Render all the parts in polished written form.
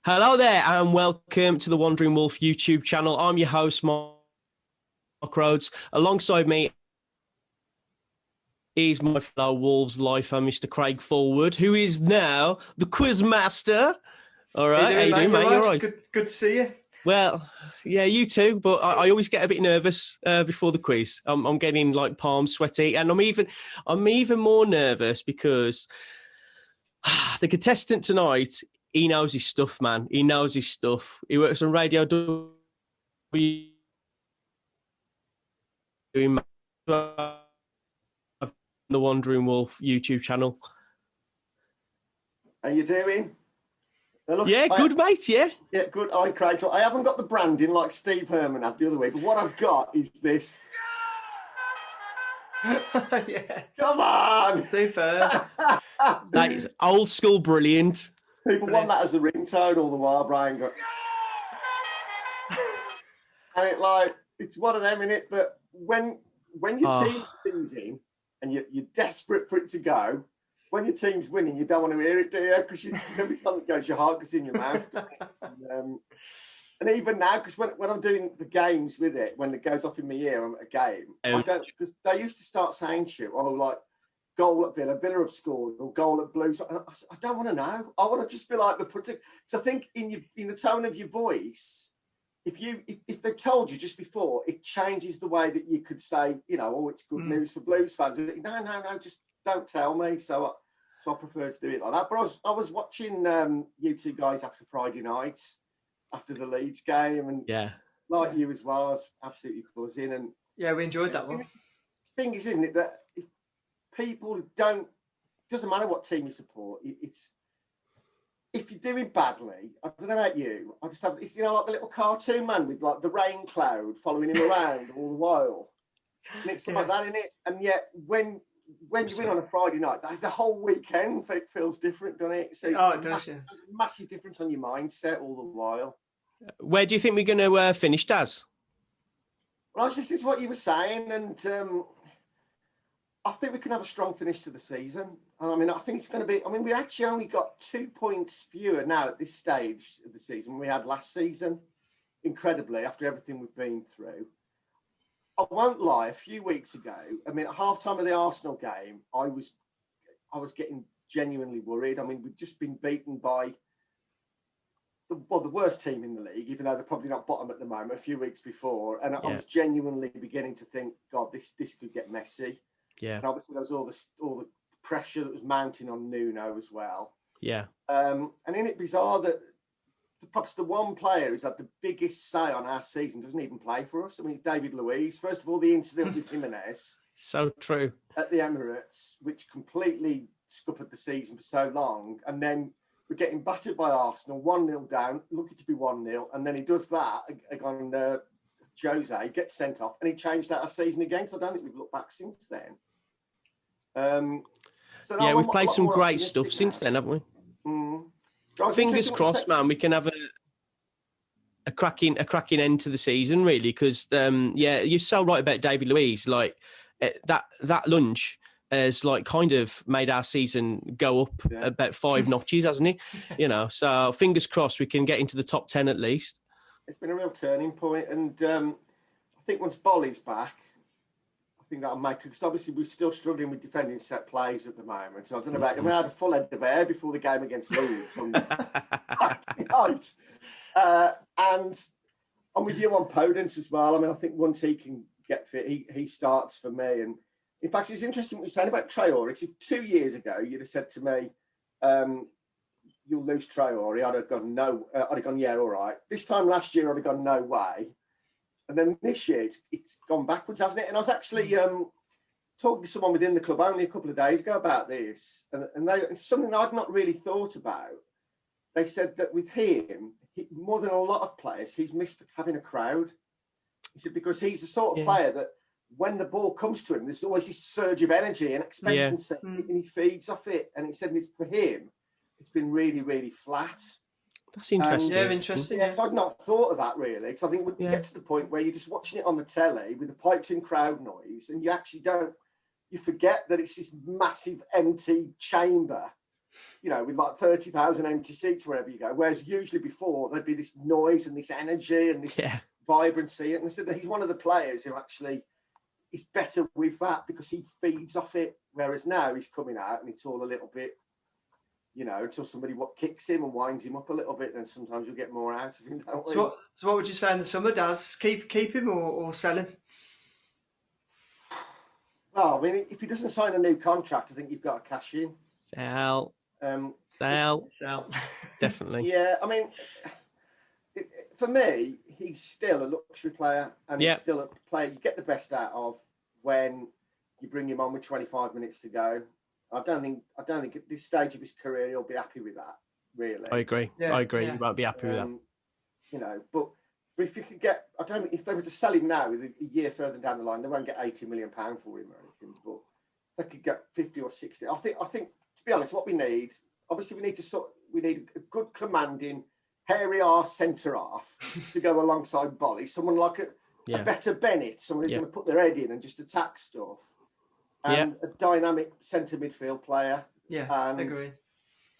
Hello there, and welcome to the Wandering Wolf YouTube channel. I'm your host, Mark Rhodes. Alongside me is my fellow Wolves lifer, Mr. Craig Forward, who is now the quiz master. All right, how you doing, mate? You all right? Good to see you. Well, yeah, you too. But I always get a bit nervous before the quiz. I'm getting like palms sweaty, and I'm even more nervous because the contestant tonight, he knows his stuff, man. He knows his stuff. He works on Radio W, doing the Wandering Wolf YouTube channel. How you doing? Look, good, mate, yeah. Yeah, good. I'm Craig. I haven't got the branding like Steve Herman had the other week, but what I've got is this. Yeah. Come on! Super. That is old school brilliant. People want that as a ringtone all the while, Brian. And it's one of them, innit, that when your team is in and you're desperate for it to go, when your team's winning, you don't want to hear it, do you? Because every time it goes, your heart goes in your mouth. And even now, because when I'm doing the games with it, when it goes off in my ear, I'm at a game, I don't, because they used to start saying shit, like, goal at Villa have scored, or goal at Blues. I don't want to know. I want to just be like the particular. So I think in the tone of your voice, if they've told you just before, it changes the way that you could say, it's good news for Blues fans. No, just don't tell me. So I prefer to do it like that. But I was watching you two guys after Friday night, after the Leeds game, and like you as well, I was absolutely buzzing. And yeah, we enjoyed that one. The thing is, isn't it, that if people don't, doesn't matter what team you support, it's if you're doing badly, I don't know about you, I just have, like the little cartoon man with like the rain cloud following him around all the while. And it's like that, isn't it? And yet when you win on a Friday night, the whole weekend feels different, doesn't it? So it does, yeah. There's a massive difference on your mindset all the while. Where do you think we're going to finish, Daz? Well, this is what you were saying, and I think we can have a strong finish to the season. I mean, I think it's going to be. I mean, we actually only got 2 points fewer now at this stage of the season than we had last season. Incredibly, after everything we've been through. I won't lie. A few weeks ago, I mean, at half-time of the Arsenal game, I was getting genuinely worried. I mean, we'd just been beaten by the worst team in the league, even though they're probably not bottom at the moment. A few weeks before, and I was genuinely beginning to think, God, this could get messy. Yeah. And obviously, there was all the pressure that was mounting on Nuno as well. Yeah. And isn't it bizarre that perhaps the one player who's had the biggest say on our season doesn't even play for us? I mean, it's David Luiz. First of all, the incident with Jimenez. So true. At the Emirates, which completely scuppered the season for so long. And then we're getting battered by Arsenal, 1-0 down, lucky to be 1-0. And then he does that on Jose, gets sent off, and he changed that our season again. So I don't think we've looked back since then. We've played some great stuff since then, haven't we? Fingers crossed, man. We can have a cracking end to the season, really, because you're so right about David Luiz. Like that lunch has like kind of made our season go up about 5 notches, hasn't it? So fingers crossed we can get into the top 10 at least. It's been a real turning point, and I think once Bolly's back, I think that'll make, because obviously we're still struggling with defending set plays at the moment. So I don't know about. I mean, I had a full head of hair before the game against Leeds on night, and I'm with you on Podence as well. I mean, I think once he can get fit, he starts for me. And in fact, it's interesting what you're saying about Traore. If 2 years ago you'd have said to me, you'll lose Traore, I'd have gone, no. I'd have gone, yeah, all right. This time last year, I'd have gone, no way. And then this year, it's gone backwards, hasn't it? And I was actually talking to someone within the club only a couple of days ago about this, and it's something I'd not really thought about. They said that with him, more than a lot of players, he's missed having a crowd. He said because he's the sort of player that when the ball comes to him, there's always this surge of energy and expectancy, and he feeds off it. And he said for him, it's been really, really flat. That's interesting. Interesting. Yes, I'd not thought of that really, because I think we get to the point where you're just watching it on the telly with the piped-in crowd noise, and you actually you forget that it's this massive empty chamber you know, with like 30,000 empty seats wherever you go. Whereas usually before there'd be this noise and this energy and this vibrancy. And I said that he's one of the players who actually is better with that because he feeds off it. Whereas now he's coming out and it's all a little bit, you know, until somebody kicks him and winds him up a little bit, then sometimes you'll get more out of him, don't we? So what would you say in the summer, Daz? Keep him or sell him? Well, I mean, if he doesn't sign a new contract, I think you've got to cash in. Sell. Definitely. Yeah, I mean, for me, he's still a luxury player, and he's still a player you get the best out of when you bring him on with 25 minutes to go. I don't think at this stage of his career he'll be happy with that. Really, I agree. Yeah, I agree. You won't be happy with that. You know, but if you could get, I don't think if they were to sell him now, with a year further down the line, they won't get £80 million for him or anything. But they could get 50 or 60. I think to be honest, what we need, obviously, we need a good commanding, hairy arse centre half to go alongside Bolly. Someone like a better Bennett, someone who's going to put their head in and just attack stuff. And a dynamic centre midfield player. Yeah, I agree.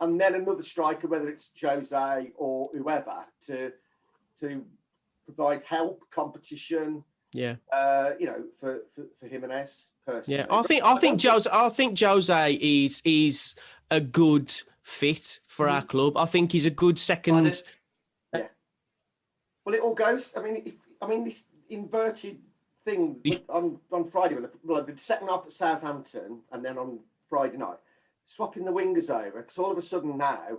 And then another striker, whether it's Jose or whoever, to provide help, competition. Yeah. You know, for Jimenez personally. Yeah, I think Jose is a good fit for our club. I think he's a good second. Yeah. Well, it all goes. I mean, this inverted thing on Friday, the second half at Southampton, and then on Friday night, swapping the wingers over, because all of a sudden now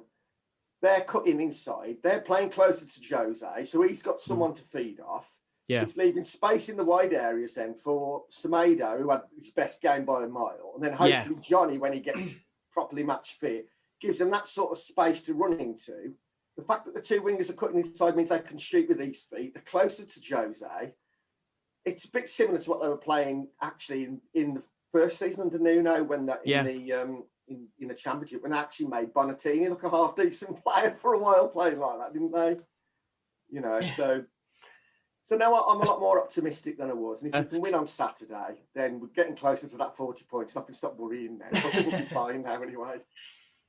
they're cutting inside, they're playing closer to Jose, so he's got someone to feed off. Yeah. It's leaving space in the wide areas then for Semedo, who had his best game by a mile, and then hopefully Johnny, when he gets properly match fit, gives them that sort of space to run into. The fact that the two wingers are cutting inside means they can shoot with these feet. They're closer to Jose. It's a bit similar to what they were playing actually in the first season under Nuno when in the Championship, when they actually made Bonatini look a half decent player for a while playing like that, didn't they? You know, so now I'm a lot more optimistic than I was. And if we can win on Saturday, then we're getting closer to that 40 points. And I can stop worrying now. I think we'll be fine now anyway.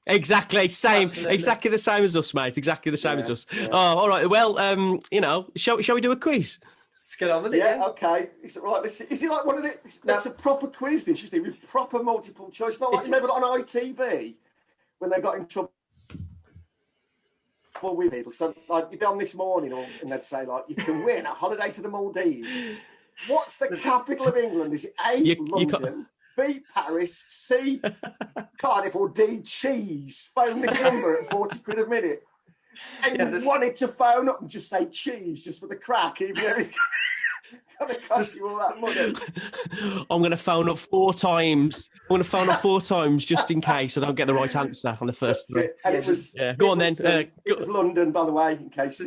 Exactly, same. Absolutely. Exactly the same as us, mate. Exactly the same as us. Yeah. Oh, all right. Well, you know, shall we do a quiz? Let's get on with it. Yeah, okay. Is it like one of the... It's a proper quiz, this, you see, with proper multiple choice. Not like remember on ITV when they got in trouble with people. So, like, you'd be on this morning and they'd say, like, you can win a holiday to the Maldives. What's the capital of England? Is it A, London, B, Paris, C, Cardiff, or D, cheese? Phone this number at 40 quid a minute. And you wanted to phone up and just say cheese just for the crack, even though it's going to cost you all that money. I'm going to phone up 4 times. I'm going to phone up 4 times just in case I don't get the right answer on the first three. And it was, go on then. It was London, by the way, in case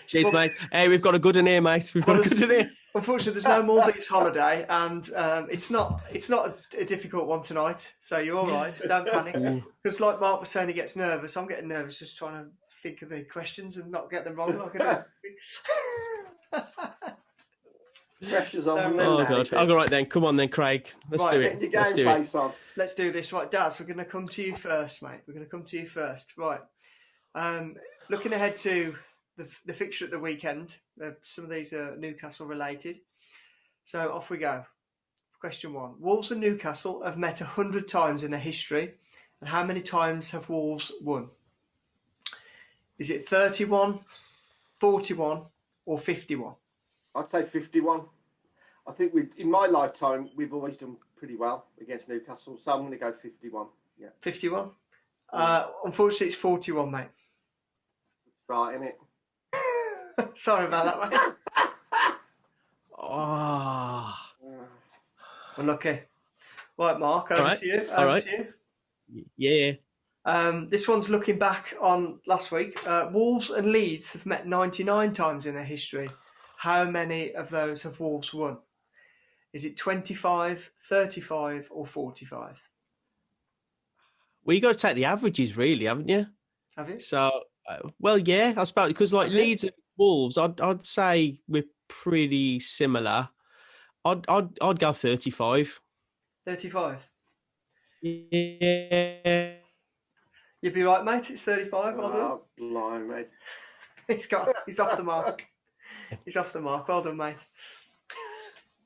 Cheers, mate. Hey, we've got a good one here, mate. We've got a good one here. Unfortunately, there's no Maldives holiday, and it's not a difficult one tonight. So you're all right. Don't panic. Because like Mark was saying, he gets nervous. I'm getting nervous just trying to think of the questions and not get them wrong. Pressure's on. Oh God! All right then. Come on then, Craig. Let's do it. Let's do this. Right, Daz, we're going to come to you first, mate. We're going to come to you first. Right. Looking ahead to the fixture at the weekend. Some of these are Newcastle related. So off we go. Question 1. Wolves and Newcastle have met 100 times in their history. And how many times have Wolves won? Is it 31, 41 or 51? I'd say 51. I think in my lifetime, we've always done pretty well against Newcastle. So I'm going to go 51. Yeah. 51? Unfortunately, it's 41, mate. Right, innit? Sorry about that, mate. Oh. Unlucky. Right, Mark, over to you. Over to you. Yeah. This one's looking back on last week. Wolves and Leeds have met 99 times in their history. How many of those have Wolves won? Is it 25, 35 or 45? Well, you got to take the averages, really, haven't you? Have you? So, well, yeah, I suppose, because like Leeds and Wolves, I'd say we're pretty similar. I'd go 35. 35? Yeah. You'd be right, mate. It's 35. Well done. Oh, blimey. He's off the mark. He's off the mark. Well done, mate.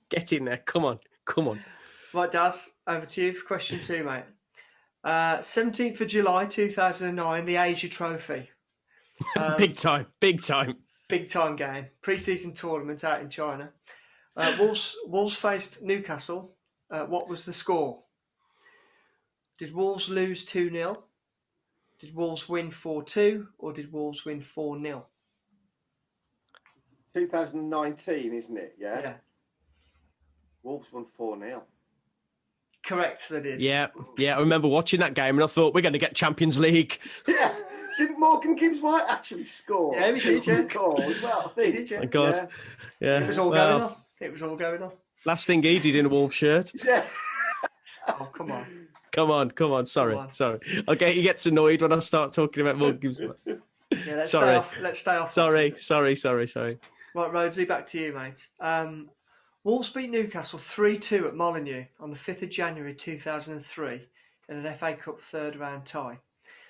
Get in there. Come on. Right, Daz, over to you for question 2, mate. 17th of July 2009, the Asia Trophy. Big time. Big time game. Pre-season tournament out in China. Wolves faced Newcastle. What was the score? Did Wolves lose 2-0? Did Wolves win 4-2? Or did Wolves win 4-0? 2019, isn't it? Yeah. Wolves won 4-0. Correct, they did. Yeah. I remember watching that game and I thought, we're going to get Champions League. Yeah. Didn't Morgan Gibbs-White actually score? Yeah, he did, yeah. Goal as well, I think. He did, yeah. My God. Yeah. It was all going on. It was all going on. Last thing he did in a Wolves shirt. Yeah. Oh, come on. Come on. Sorry. Okay, he gets annoyed when I start talking about Morgan Gibbs-White. Yeah, let's stay off. Sorry. Right, Rhodesy, back to you, mate. Wolves beat Newcastle 3-2 at Molineux on the 5th of January 2003 in an FA Cup third round tie.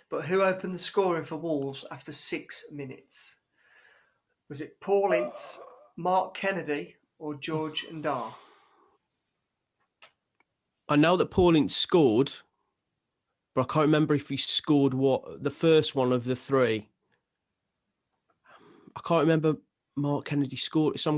But who opened the scoring for Wolves after 6 minutes? Was it Paul Ince, Mark Kennedy, or George Ndar? I know that Paul Ince scored, but I can't remember if he scored the first one of the 3. I can't remember Mark Kennedy scored. So I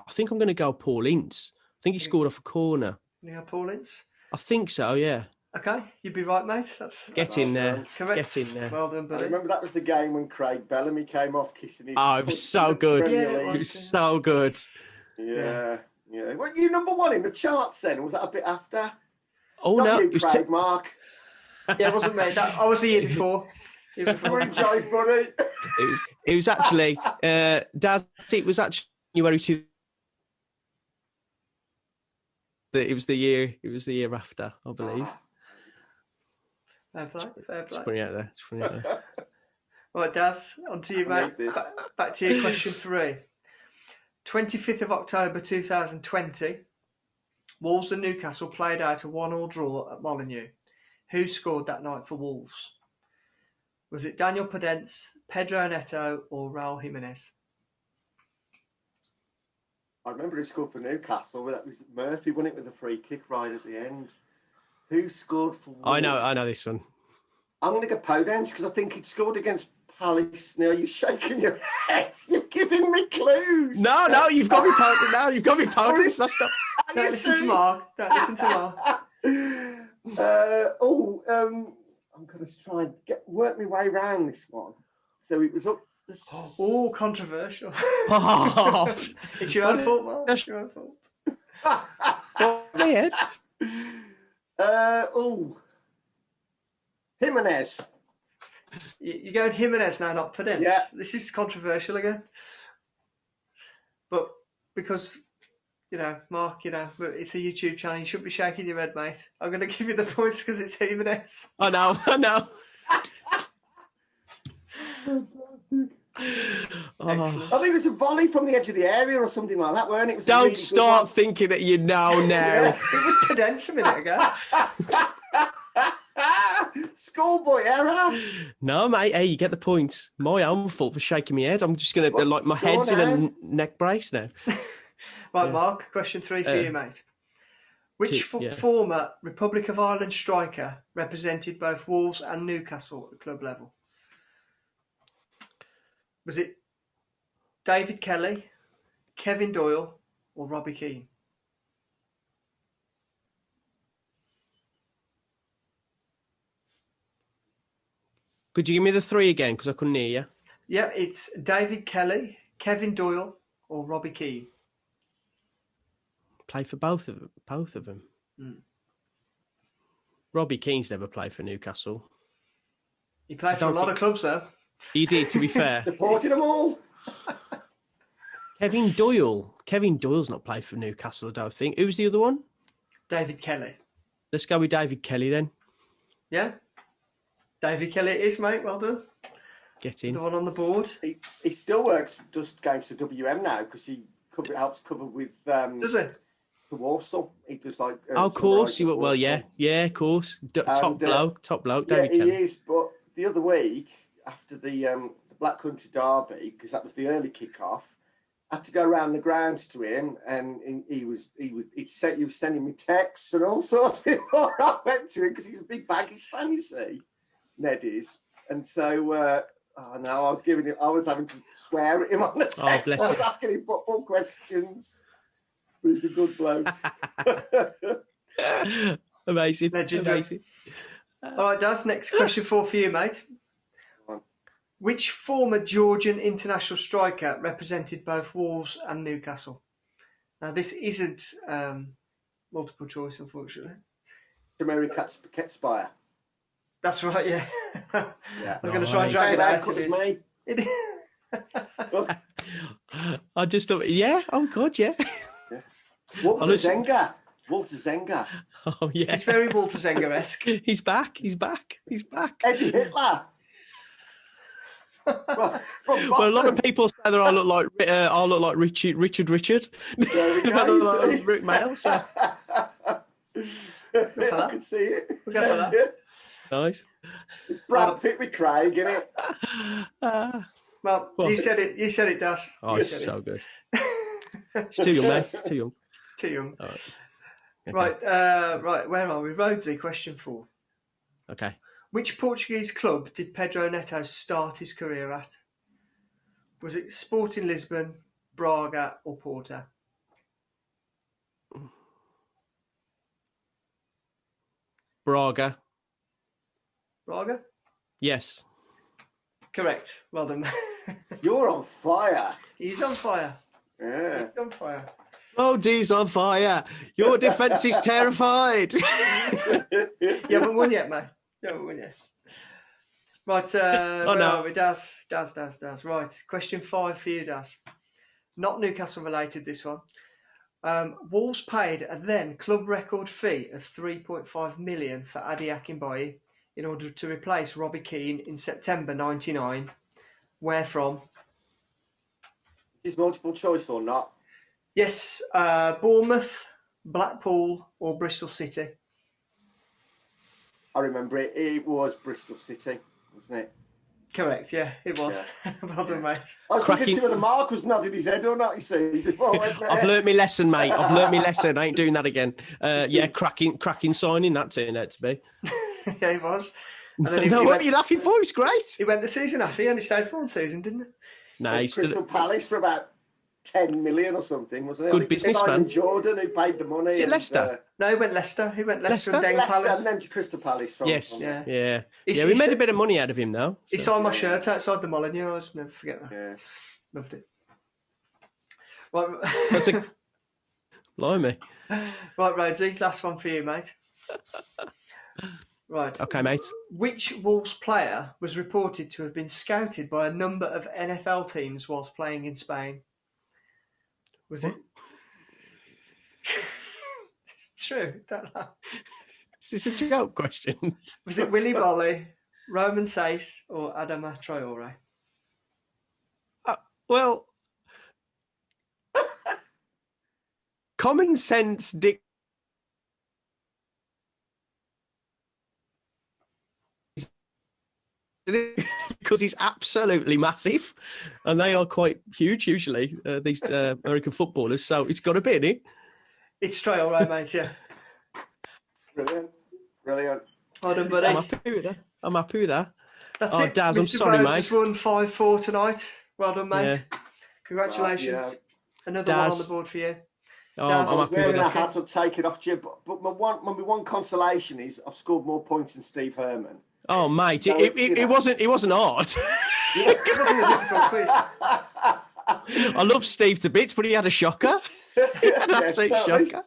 think I'm going to go Paul Ince. I think he scored off a corner. Yeah, Paul Ince? I think so, yeah. Okay, you'd be right, mate. Get in there. Correct. Get in there. Well done, buddy. I remember that was the game when Craig Bellamy came off kissing his... Oh, it was so good. Yeah, It was so good. Yeah. Were you number 1 in the charts then? Was that a bit after? Oh, Not no. you, It was Craig, Mark. Yeah, it wasn't me. I was the year before. You're in jive, buddy. It was actually... Daz, it was actually January 2. It was the year after, I believe. Fair play. It's funny out there. Right, Daz, on to you, mate. Back to you, question 3. 25th of October 2020, Wolves and Newcastle played out a 1-1 draw at Molineux. Who scored that night for Wolves? Was it Daniel Podence, Pedro Neto, or Raul Jimenez? I remember he scored for Newcastle. That was Murphy, won it with a free kick right at the end. Who scored for Wolves? I know this one. I'm going to go Podence because I think he'd scored against Palace. Now you're shaking your head. You're giving me clues. No, you've got me pounded now. You've got me pounded. That's not... Don't listen to Mark. I'm going to try and work my way around this one. So it was up. Oh, controversial. Oh, It's your own fault, Mark. It's your own fault. my head. Jimenez. You're going Jimenez now, not Podence. Yeah. This is controversial again. But because, Mark, it's a YouTube channel, you shouldn't be shaking your head, mate. I'm going to give you the points because it's Jimenez. I know. Excellent. I think it was a volley from the edge of the area or something like that, weren't it? Don't start thinking that you know now. It was Podence a minute ago. Schoolboy error. No, mate. Hey, you get the points. My own fault for shaking my head. I'm just going to, my head's in a neck brace now. Right, Mark, question 3 for you, mate. Which former Republic of Ireland striker represented both Wolves and Newcastle at club level? Was it David Kelly, Kevin Doyle, or Robbie Keane? Could you give me the 3 again? Because I couldn't hear you. Yeah, it's David Kelly, Kevin Doyle, or Robbie Keane. Played for both of them. Robbie Keane's never played for Newcastle. He played for a lot of clubs, though. He did, to be fair. Supported them all. Kevin Doyle's not played for Newcastle, I don't think. Who's the other one? David Kelly. Let's go with David Kelly then. Yeah? David Kelly it is, mate. Well done. Get in. The one on the board. He still does games for WM now because he helps cover with... Does he? The Warsaw. He does of course. Of course. Top bloke, David Kelly. He is, but the other week after the Black Country Derby, because that was the early kick-off, I had to go around the grounds to him, and he was sending me texts and all sorts before I went to him, because he's a big Baggies fan, you see, Ned is, and so I was having to swear at him on the text. Oh, bless I was you. asking him football questions, but he's a good bloke. Amazing. Legendary. Amazing. All right, Daz, next question for you, mate. Which former Georgian international striker represented both Wolves and Newcastle? Now, this isn't multiple choice, unfortunately. Tamiri Ketspire. That's right, yeah. Yeah. I'm going to try and drag it out. I just thought, yeah, oh God, yeah. Walter Zenga. Oh, yeah. It's very Walter Zenga-esque. He's back. Eddie Hitler. Well, a lot of people say that I look like Richard. There we go. Rick Mail, so. I can see it. We'll go for that. Nice. It's Brad Pitt with Craig, isn't it? Well, you said it, Daz. Oh, it's so good. It's too young, mate. It's too young. Too young. All right. Okay. Right. Where are we? Rhodesy, question 4. Okay. Which Portuguese club did Pedro Neto start his career at? Was it Sporting Lisbon, Braga, or Porto? Braga. Braga? Yes. Correct. Well done. You're on fire. He's on fire. Yeah. He's on fire. Oh, D's on fire. Your defence is terrified. You haven't won yet, mate. You haven't won yet. Right, where are we? Daz. Right, question 5 for you, Daz. Not Newcastle related, this one. Wolves paid a then club record fee of 3.5 million for Adi Akinbaye in order to replace Robbie Keane in September 99. Where from? Is this multiple choice or not? Yes, Bournemouth, Blackpool, or Bristol City. I remember it. It was Bristol City, wasn't it? Correct, yeah, it was. Yeah. Well done, mate. I was looking to see whether Mark was nodding his head or not, you see, before I went there. I've learnt my lesson, mate. I ain't doing that again. Yeah, cracking signing that turned out to be. Yeah, he was. And then What are you laughing for? It's great. He went the season after. He only stayed for one season, didn't he? No, he's Crystal Palace for about 10 million or something, wasn't it? Good businessman. Jordan, who paid the money. Is it Leicester? No, he went Leicester. He went Leicester and then Leicester Palace. and then to Crystal Palace. Yes. Yeah. We made a bit of money out of him, though. He signed my shirt outside the Molineux. I'll never forget that. Yeah. Loved it. Right, That's a... Blimey. right, Rhodesy, last one for you, mate. Right. Okay, mate. Which Wolves player was reported to have been scouted by a number of NFL teams whilst playing in Spain? Was it? It's true. Don't laugh. Is this a joke question? Was it Willy Bolly, Roman Sace, or Adama Traore? Well, common sense because he's absolutely massive, and they are quite huge usually. These American footballers, so it's got to be, isn't it? It's Traore, mate. Yeah. Brilliant. Well done, buddy. I'm happy with that. That's it. Daz, Mr. I'm sorry, Rhodes mate. has won 5-4 tonight. Well done, mate. Yeah. Congratulations. Right, yeah. Another Daz. one on the board for you. Oh, Daz, I'm happy with Wearing a that. hat, I'll take it off to you. But my one consolation is I've scored more points than Steve Herman. Oh, mate, So, it wasn't hard. It wasn't a difficult quiz. I love Steve to bits, but he had a shocker. He had an absolute shocker. At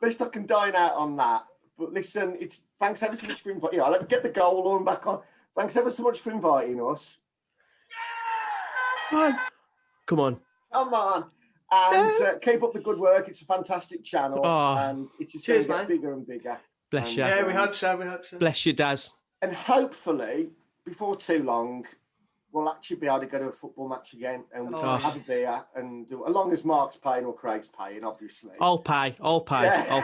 least I can dine out on that. But listen, thanks ever so much for inviting. Let me get the goal line back on. Thanks ever so much for inviting us. Come on. Come on. And keep up the good work. It's a fantastic channel. Oh. And it's just Cheers, going to get mate. bigger and bigger. Bless And, you. Yeah, we hope so. Bless you, Daz. And hopefully, before too long, we'll actually be able to go to a football match again and we can have a beer and do, as long as Mark's paying or Craig's paying, obviously. I'll pay. Yeah.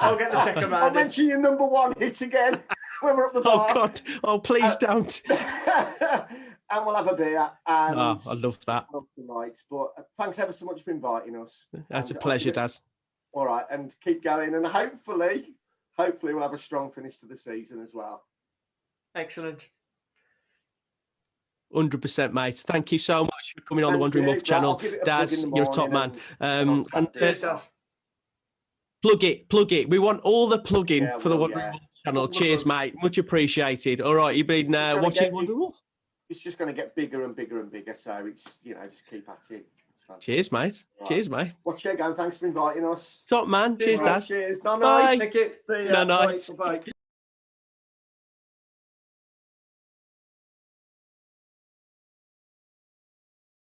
I'll get the second round. I'll mention your number one hit again. when we're up the Oh bar. God! Oh, please don't. And we'll have a beer. And Oh, I love that. Tonight. But thanks ever so much for inviting us. That's a pleasure, Daz. All right, and keep going, and hopefully we'll have a strong finish to the season as well. Excellent. 100%, mate. Thank you so much for coming on the Wandering Wolf channel. Daz, you're a top man. And Cheers, Daz. Plug it. We want all the plugging for the Wandering Wolf channel. Cheers, mate. Much appreciated. All right, you've been watching Wandering Wolf. It's just going to get bigger and bigger and bigger. So it's, just keep at it. Cheers, mate. Right. Cheers, mate. Watch you again. Thanks for inviting us. Top man. Cheers, Daz. Cheers. Bye. Thank you. See ya. Night. Bye.